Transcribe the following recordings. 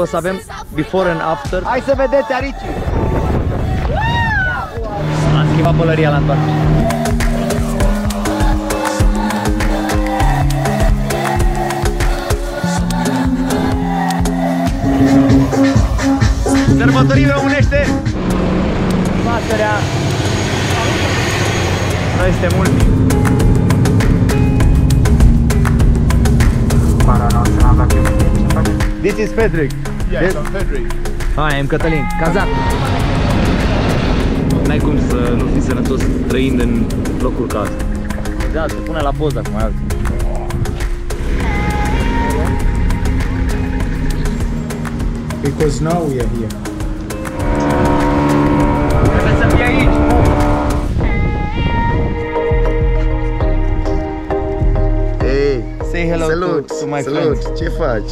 O să avem before and after. Hai să vedeți Arici! Am schimbat pălăria la întoarcere. Sărbătorim românește! Pasărea! Noi suntem mulți! This is Frederick. Yes, I'm Frederick. Hi, I'm Cătălin, Kazak. N-ai cum să nu fii sănătos trăind în locuri ca astea. Da, se pune la poză acum, iau. Because now we are here. Trebuie să fii aici. Hey, Say hello salut, to my salut, friends. ce faci?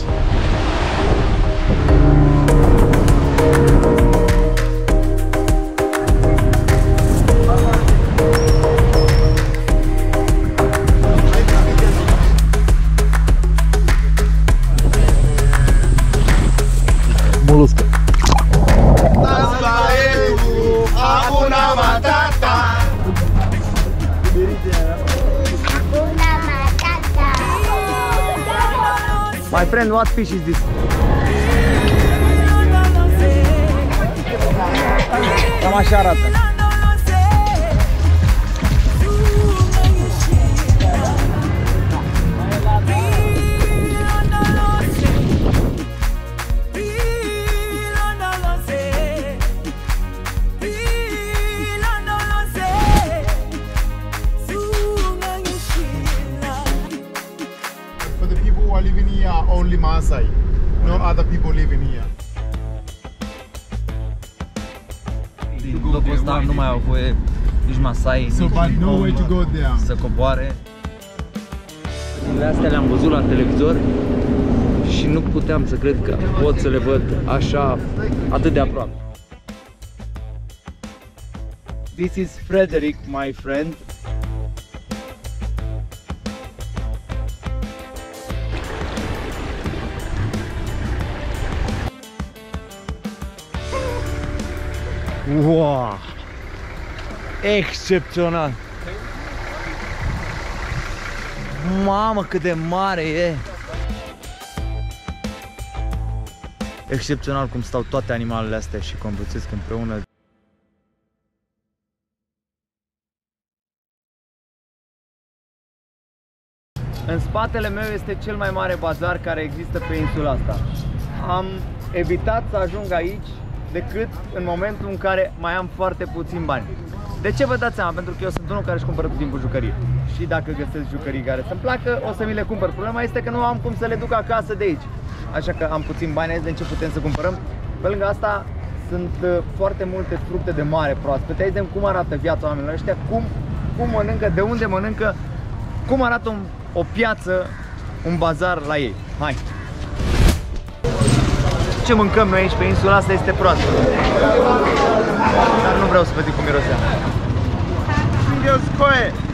Moluscă. My friend, what fish is this? Cam așa arată. For the people who are living here are only Maasai. No other people living here. Din locul ăsta nu mai au voie nici Masai, So, but no way to go there. să coboare. Astea le-am văzut la televizor și nu puteam să cred că pot să le văd așa, atât de aproape. This is Frederick, my friend. Wow! Excepțional! Mamă, cât de mare e! Excepțional cum stau toate animalele astea și conviețuiesc împreună. În spatele meu este cel mai mare bazar care există pe insula asta. Am evitat să ajung aici decât în momentul în care mai am foarte puțin bani. De ce vă dați seama? Pentru că eu sunt unul care își cumpără tot timpul jucării. Și dacă găsesc jucării care să-mi placă, o să mi le cumpăr. Problema este că nu am cum să le duc acasă de aici. Așa că am puțin bani aici, de ce putem să cumpărăm. Pe lângă asta sunt foarte multe fructe de mare proaspete. Aici vedem cum arată viața oamenilor ăștia, cum mănâncă, de unde mănâncă, cum arată o piață, un bazar la ei. Hai! Ce mâncăm noi aici pe insula asta este proaspăt. Dar nu vreau să văd cum mirosea.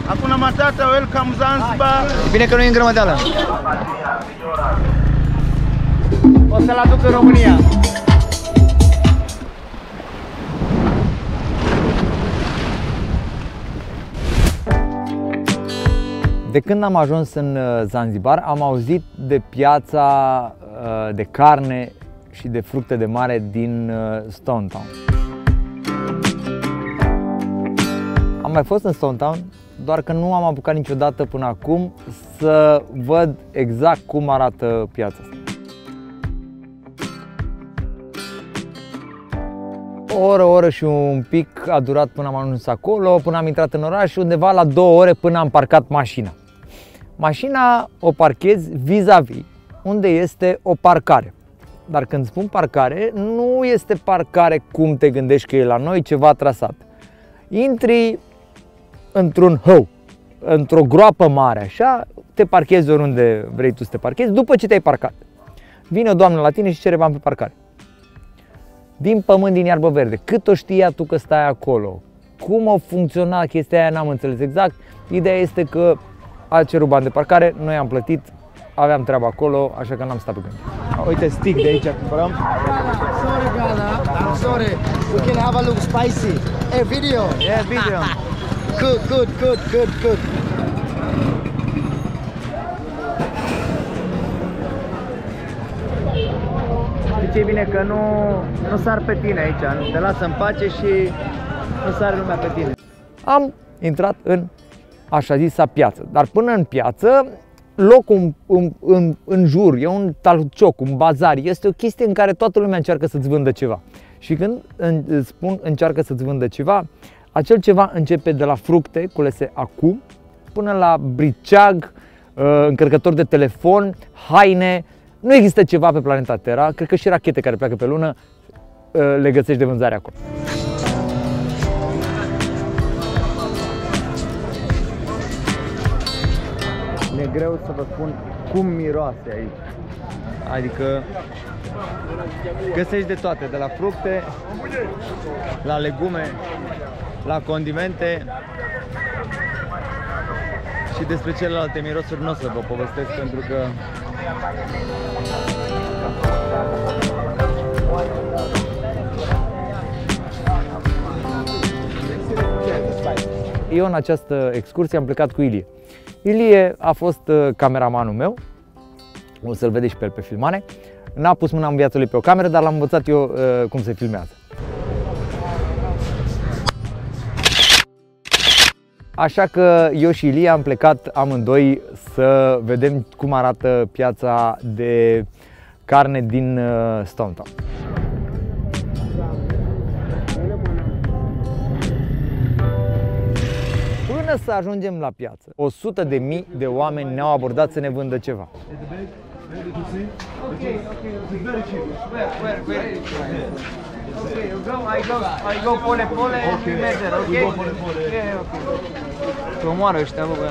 Hakuna matata, welcome Zanzibar. Bine că nu e în grămădeală. O să-l aduc în România. De când am ajuns în Zanzibar, am auzit de piața de carne și de fructe de mare din Stone Town. Am mai fost în Stone Town, doar că nu am apucat niciodată până acum să văd exact cum arată piața asta. O oră și un pic a durat până am ajuns acolo, până am intrat în oraș și undeva la 2 ore până am parcat mașina. Mașina o parchez vis-a-vis unde este o parcare. Dar când spun parcare, nu este parcare cum te gândești că e la noi, ceva trasat. Intri într-un hău, într-o groapă mare, așa, te parchezi oriunde vrei tu să te parchezi, după ce te-ai parcat. Vine o doamnă la tine și cere bani pe parcare. Din pământ, din iarbă verde. Cât o știa tu că stai acolo? Cum a funcționat chestia aia, n-am înțeles exact. Ideea este că a cerut bani de parcare, noi am plătit aveam treaba acolo, așa că n-am stat pe gând. Uite, stick de aici cumpărăm. Sorry, brother. I'm sorry. We can have a look spicy. Hey, video. Yeah, video. Good. Știi ce e bine? Că nu sar pe tine aici, te lasă în pace și nu sare lumea pe tine. Am intrat în așa zisa piață, dar până în piață, locul în jur, e un talcioc, un bazar, este o chestie în care toată lumea încearcă să-ți vândă ceva. Și când spun încearcă să-ți vândă ceva, acel ceva începe de la fructe culese acum, până la briceag, încărcător de telefon, haine. Nu există ceva pe planeta Terra, cred că și rachete care pleacă pe lună le găsești de vânzare acolo. Mi-e greu să vă spun cum miroase aici. Adică găsești de toate, de la fructe, la legume, la condimente. Și despre celelalte mirosuri nu o să vă povestesc pentru că Eu în această excursie am plecat cu Ilie. Ilie a fost cameramanul meu, o să-l vedeți și pe el pe filmare. N-a pus mâna în viața lui pe o cameră, dar l-am învățat eu cum se filmează. Așa că eu și Ilie am plecat amândoi să vedem cum arată piața de carne din Stone Town. Până să ajungem la piață, 100.000 de oameni ne-au abordat să ne vândă ceva. I go pole, Te omoară ăștia, bă.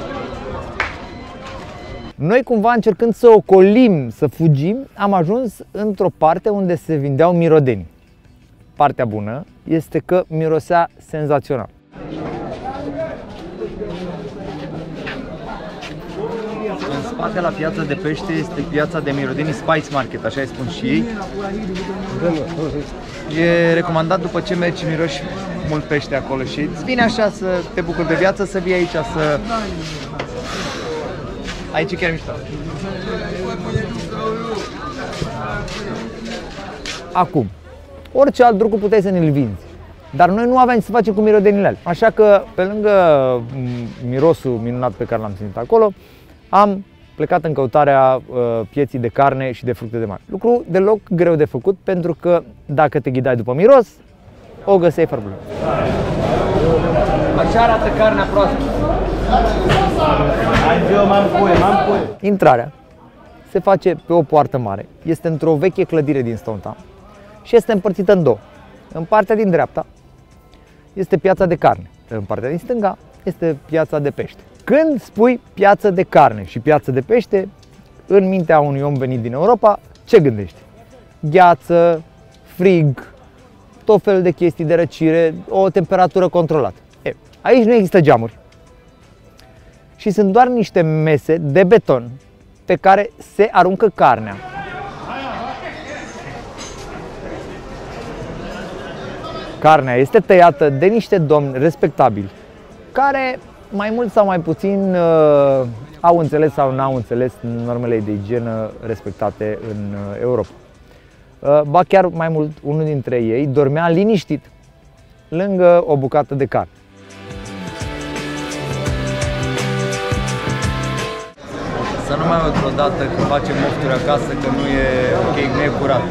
Noi cumva încercând să ocolim, să fugim, am ajuns într-o parte unde se vindeau mirodenii. Partea bună este că mirosea senzațional. În spate la piața de pește este piața de mirodenii Spice Market, așa îi spun și ei. E recomandat după ce mergi și miroși mult pește acolo și îți vine așa să te bucuri de viață, să vii aici să... Aici e chiar mișto. Acum, orice alt lucru puteai să ne-l vinzi, dar noi nu aveam ce să facem cu mirodenile alea. Așa că, pe lângă mirosul minunat pe care l-am simțit acolo, am plecat în căutarea pieții de carne și de fructe de mare. Lucru deloc greu de făcut, pentru că dacă te ghidai după miros, o găseai fără probleme. Așa arată carnea proaspătă. Intrarea se face pe o poartă mare, este într-o veche clădire din Stone Town și este împărțită în două. În partea din dreapta este piața de carne, în partea din stânga este piața de pește. Când spui piață de carne și piață de pește, în mintea unui om venit din Europa, ce gândești? Gheață, frig, tot felul de chestii de răcire, o temperatură controlată. Aici nu există geamuri și sunt doar niște mese de beton pe care se aruncă carnea. Carnea este tăiată de niște domni respectabili care mai mult sau mai puțin au înțeles sau n-au înțeles normele de igienă respectate în Europa. Ba chiar mai mult, unul dintre ei dormea liniștit lângă o bucată de carne. Să nu mai aud vreodată că facem mofturi acasă, că nu e ok, nu e curat.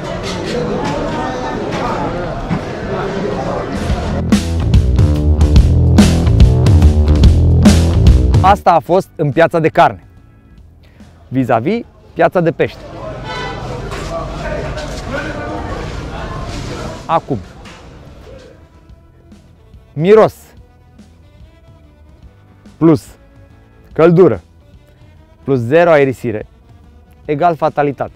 Asta a fost în piața de carne, vis-a-vis piața de pește. Acum, miros plus căldură plus zero aerisire egal fatalitate.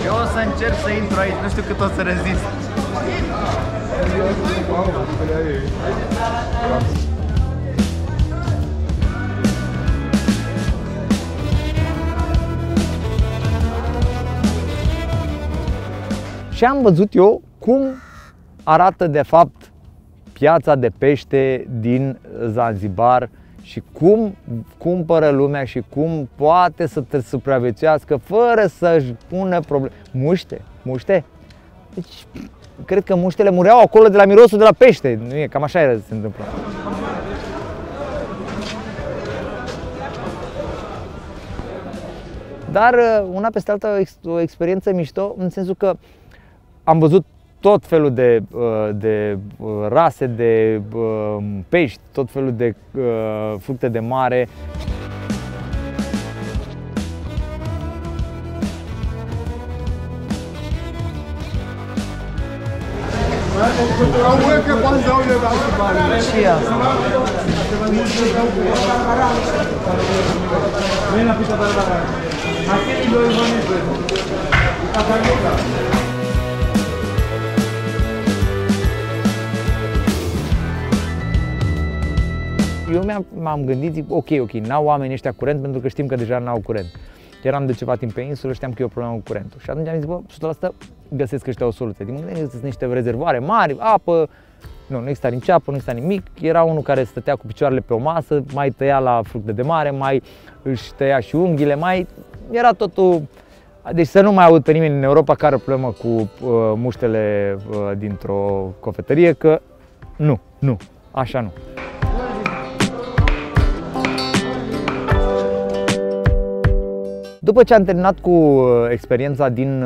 Eu o să încerc să intru aici, nu știu cât o să rezist. Și am văzut eu cum arată de fapt piața de pește din Zanzibar și cum cumpără lumea și cum poate să te supraviețuiască fără să-și pună probleme. Muște. Deci, cred că muștele mureau acolo de la mirosul de la pește. Nu e, cam așa era se întâmplă. Dar una peste alta o experiență mișto, în sensul că am văzut tot felul de rase de pești, tot felul de fructe de mare. Eu m-am gândit, zic, ok, n-au oamenii ăștia curent pentru că știm că deja n-au curent. Eram de ceva timp pe insulă, știam că e o problemă cu curentul. Și atunci am zis, bă, 100% găsesc ăștia o soluție. Din moment ce niște rezervoare mari, apă, nu exista nici apă, nu exista nimic. Era unul care stătea cu picioarele pe o masă, mai tăia la fructe de mare, mai își tăia și unghiile, mai era totul. Deci să nu mai aud pe nimeni în Europa care are problemă cu muștele dintr-o cofetărie, că nu, așa nu. După ce am terminat cu experiența din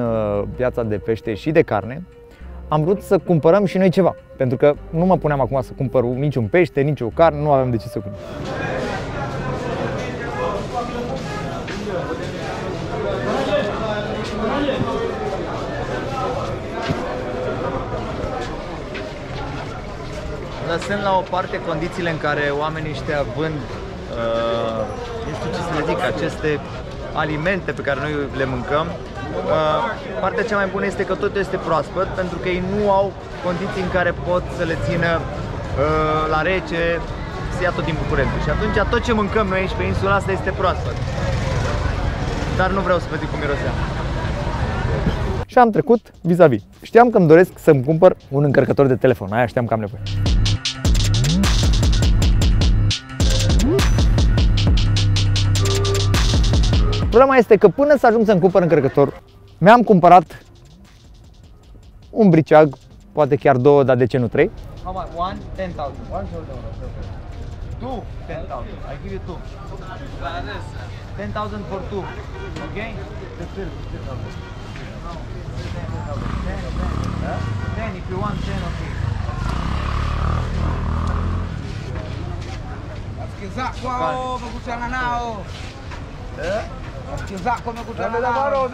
piața de pește și de carne, am vrut să cumpărăm și noi ceva. Pentru că nu mă puneam acum să cumpăr niciun pește, nici o carne, nu aveam de ce să cumpăr. Lăsând la o parte condițiile în care oamenii ăștia vând, nu știu ce să le zic, aceste alimente pe care noi le mâncăm, partea cea mai bună este că totul este proaspăt, pentru că ei nu au condiții în care pot să le țină la rece, să ia tot timpul curentul. Și atunci tot ce mâncăm noi aici pe insula asta este proaspăt. Dar nu vreau să vă zic cum mirosea. Și am trecut vis-a-vis. Știam că îmi doresc să-mi cumpăr un încărcător de telefon, aia știam că am nevoie. Problema este că până să ajung să-mi cumpăr încărcător, mi-am cumpărat un briceag, poate chiar două, dar de ce nu trei? How much? One? 10,000. One shoulder. Two? 10,000. I give you two. 10,000 for two. Okay? 10 if you want 10, okay. Schizzac qua mi cucciana nao. Schizzac come cucciana nao.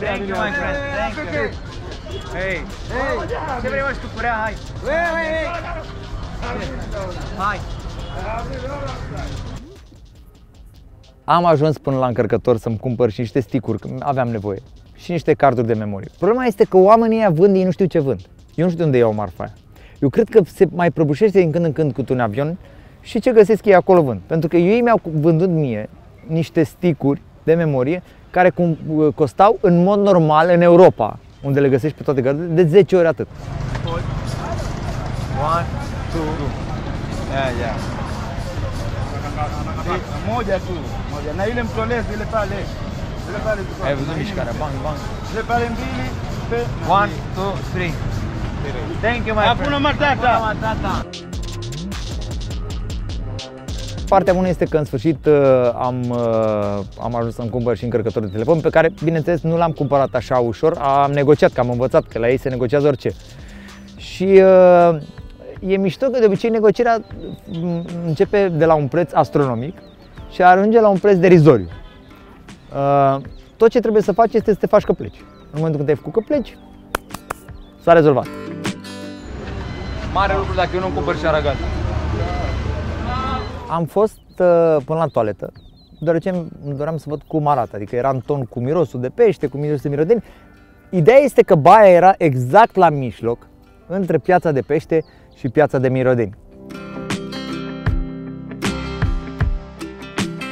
Thank you, my friend. Thank you. Hey. Ce vrei mă și tu curea? Hai. Hai. Am ajuns până la încărcător să-mi cumpăr și niște sticuri, că aveam nevoie. Și niște carduri de memorie. Problema este că oamenii ăia vând, ei nu știu ce vând. Eu nu știu de unde iau marfa aia. Eu cred că se mai prăbușește din când în când cu un avion și ce găsesc ei acolo vând. Pentru că ei mi-au vândut mie niște sticuri de memorie care costau în mod normal în Europa, unde le găsești pe toate gările, de 10 ori atât. 1, 2, yeah. Moja tu, moja. Na ile mtolezi ile pale. Ile pale. Ai văzut mișcarea, bang, bang. Ile pale mbili pe 1, 2, 3. Thank you, my friend. Hakuna matata. Partea bună este că în sfârșit am ajuns să-mi cumpăr și încărcător de telefon, pe care, bineînțeles, nu l-am cumpărat așa ușor, am negociat, că am învățat că la ei se negociază orice. Și e mișto că de obicei negocierea începe de la un preț astronomic și ajunge la un preț derizoriu. Tot ce trebuie să faci este să te faci că pleci. În momentul când te-ai făcut că pleci, s-a rezolvat. Mare lucru dacă eu nu cumpăr și aragaz. Am fost până la toaletă, deoarece îmi doream să văd cum arată, adică era în ton cu mirosul de pește, cu mirosul de mirodeni. Ideea este că baia era exact la mijloc, între piața de pește și piața de mirodeni.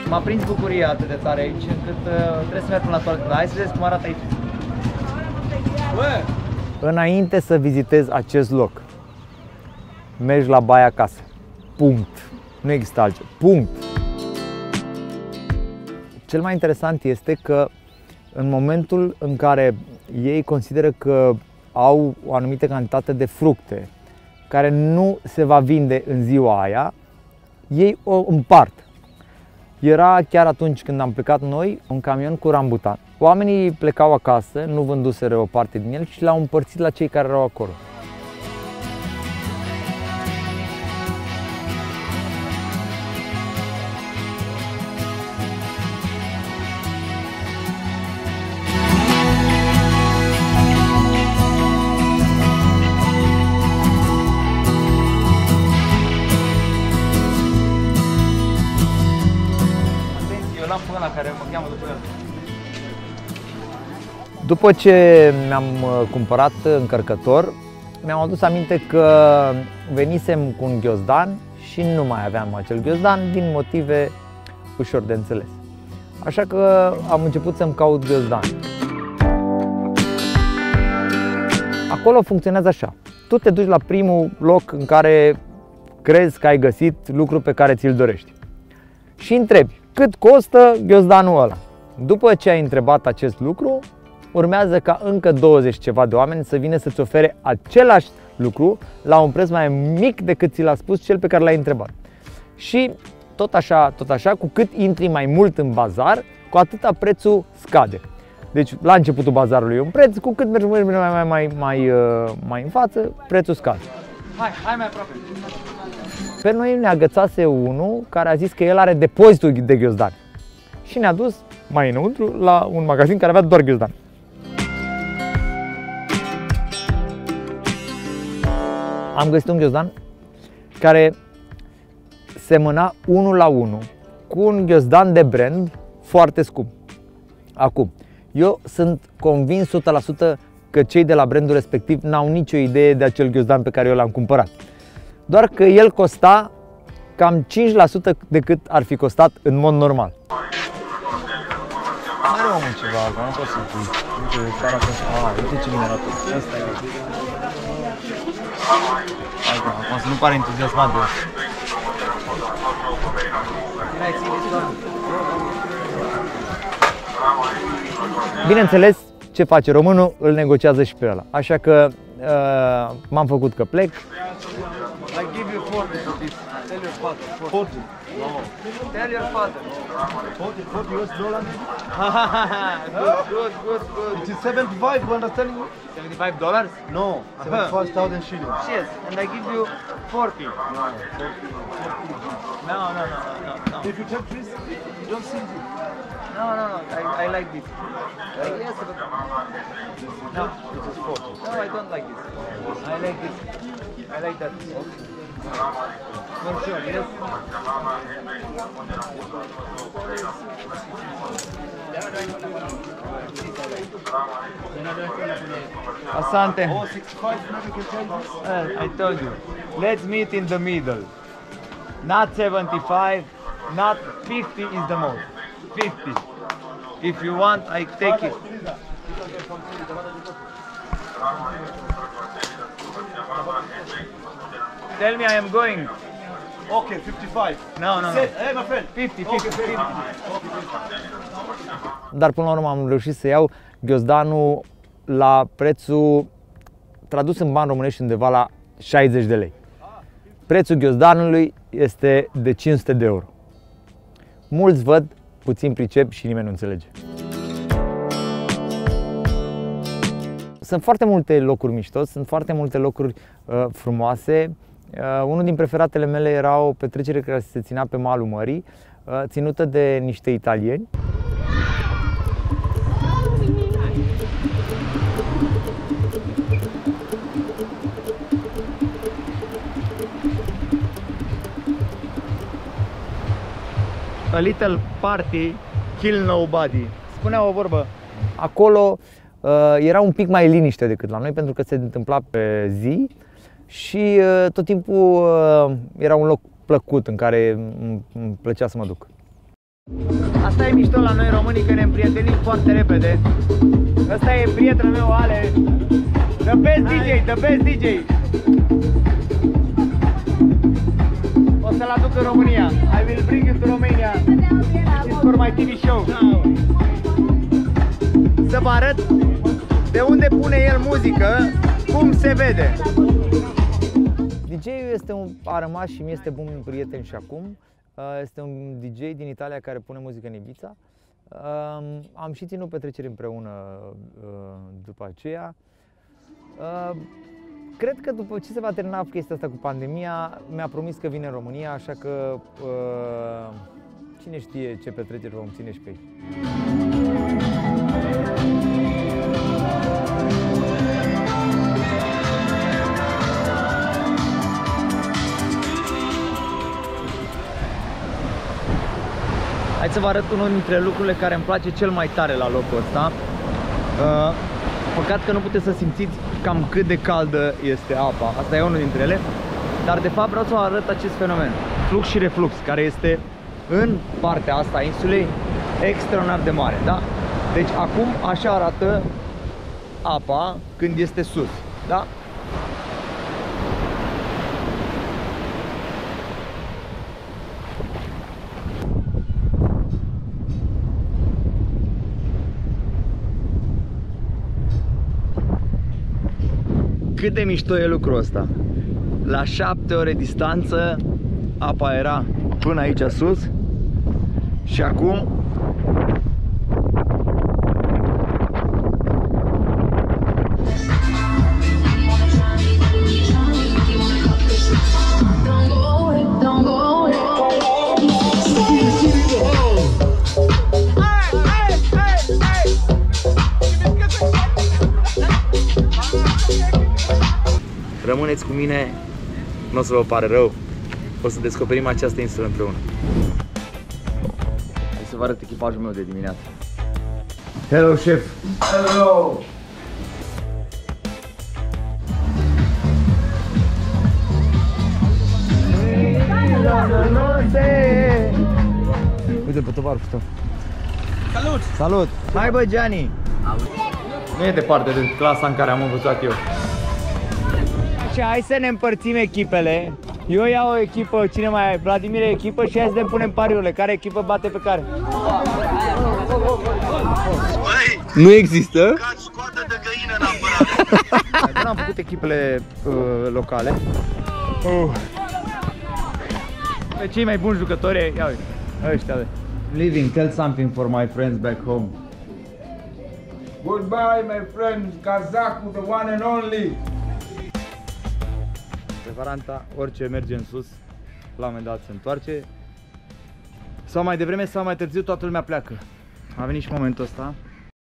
M-a prins bucuria atât de tare aici, încât trebuie să merg până la toaletă. Hai să vedeți cum arată aici. Înainte să vizitezi acest loc, mergi la baia acasă. Punct. Nu există altceva. Punct. Cel mai interesant este că în momentul în care ei consideră că au o anumită cantitate de fructe care nu se va vinde în ziua aia, ei o împart. Era chiar atunci când am plecat noi un camion cu rambutan. Oamenii plecau acasă, nu vânduseră o parte din el și l-au împărțit la cei care erau acolo. După ce mi-am cumpărat încărcător, mi-am adus aminte că venisem cu un ghiozdan și nu mai aveam acel ghiozdan din motive ușor de înțeles. Așa că am început să-mi caut ghiozdan. Acolo funcționează așa. Tu te duci la primul loc în care crezi că ai găsit lucru pe care ți-l dorești și întrebi cât costă ghiozdanul ăla. După ce ai întrebat acest lucru, urmează ca încă 20 ceva de oameni să vină să-ți ofere același lucru la un preț mai mic decât ți l-a spus cel pe care l-ai întrebat. Și tot așa, cu cât intri mai mult în bazar, cu atâta prețul scade. Deci la începutul bazarului e un preț, cu cât mergi mai în față, prețul scade. Hai mai aproape. Pe noi ne agățase unul care a zis că el are depozitul de ghiozdan și ne-a dus mai înăuntru la un magazin care avea doar ghiozdan. Am găsit un ghiozdan care semăna 1 la 1 cu un ghiozdan de brand foarte scump. Acum, eu sunt convins 100% că cei de la brandul respectiv n-au nicio idee de acel ghiozdan pe care eu l-am cumpărat. Doar că el costa cam 5% decât ar fi costat în mod normal. Are omul ceva acolo, nu pot să pui. Uite, starea asta. Uite ce generator. Asta e. Hai, acum să nu pare entuziasmat de asta. Bineînțeles, ce face românul, îl negociază și pe ăla. Așa că m-am făcut că plec. I give you 40 for this. Tell your father. 40. No. Tell your father. 40 US dollar. Good. It is 75, you understand me? $75? No, 75,000 shillings. Yes, and I give you 40. No. If you take this, you don't see it. No. I like this. Yes, but no. It is 40. No, I don't like this. I like this. I like that. For sure, yes. Asante. Oh, 65, maybe you can change this. I told you. Let's meet in the middle. Not 75, not 50 is the most. 50. If you want, I take it. Tell me I am going. Okay, 55. No. Hey, my friend. 50. Okay, 50. Dar până la urmă am reușit să iau ghiozdanul la prețul tradus în bani românești undeva la 60 de lei. Prețul ghiozdanului este de 500 de euro. Mulți văd, puțin pricep și nimeni nu înțelege. Sunt foarte multe locuri mișto, sunt foarte multe locuri frumoase. Unul din preferatele mele era o petrecere care se ținea pe malul mării, ținută de niște italieni. A little party, kill nobody. Spunea o vorbă. Acolo era un pic mai liniște decât la noi, pentru că se întâmpla pe zi și tot timpul era un loc plăcut în care îmi plăcea să mă duc. Asta e mișto la noi românii, că ne împrietenim foarte repede. Ăsta e prietenul meu, Ale. The best DJ, the best DJ. O să-l aduc în România. I will bring you to Romania. This is for my TV show. Să vă arăt de unde pune el muzică, cum se vede. DJ-ul a rămas și mi este bun prieten și acum. Este un DJ din Italia care pune muzică în Ibiza. Am și ținut petreceri împreună după aceea. Cred că după ce se va termina chestia asta cu pandemia, mi-a promis că vine în România, așa că cine știe ce petreceri vom ține și pe aici. Hai să vă arăt unul dintre lucrurile care îmi place cel mai tare la locul ăsta. Păcat că nu puteți să simțiți cam cât de caldă este apa. Asta e unul dintre ele. Dar de fapt vreau să vă arăt acest fenomen, flux și reflux, care este în partea asta a insulei extraordinar de mare, da? Deci acum așa arată apa când este sus, da? Cât de mișto e lucrul ăsta. La 7 ore distanță apa era până aici sus și acum rămâneți cu mine, nu o să vă pare rău, o să descoperim această insulă împreună. Hai să vă arăt echipajul meu de dimineață. Hello, șef! Hello! Uite-l pe tovarul tău. Salut! Salut! Hai bă, Gianni! Nu e departe de clasa în care am învățat eu. Și hai să ne împărțim echipele. Eu iau o echipă, cine mai ai? Vladimir e echipă și hai să ne punem pariurile. Care echipă bate pe care? Nu există? Cați scoată de găină în apărare. Nu am făcut echipele locale. Pe cei mai buni jucători, ia uite, ăștia. Living, tell something for my friends back home. Goodbye, my friend, Kazakh, the one and only. Preparanta, orice merge în sus, la un moment dat se întoarce. Sau mai devreme sau mai târziu toată lumea pleacă. A venit și momentul ăsta.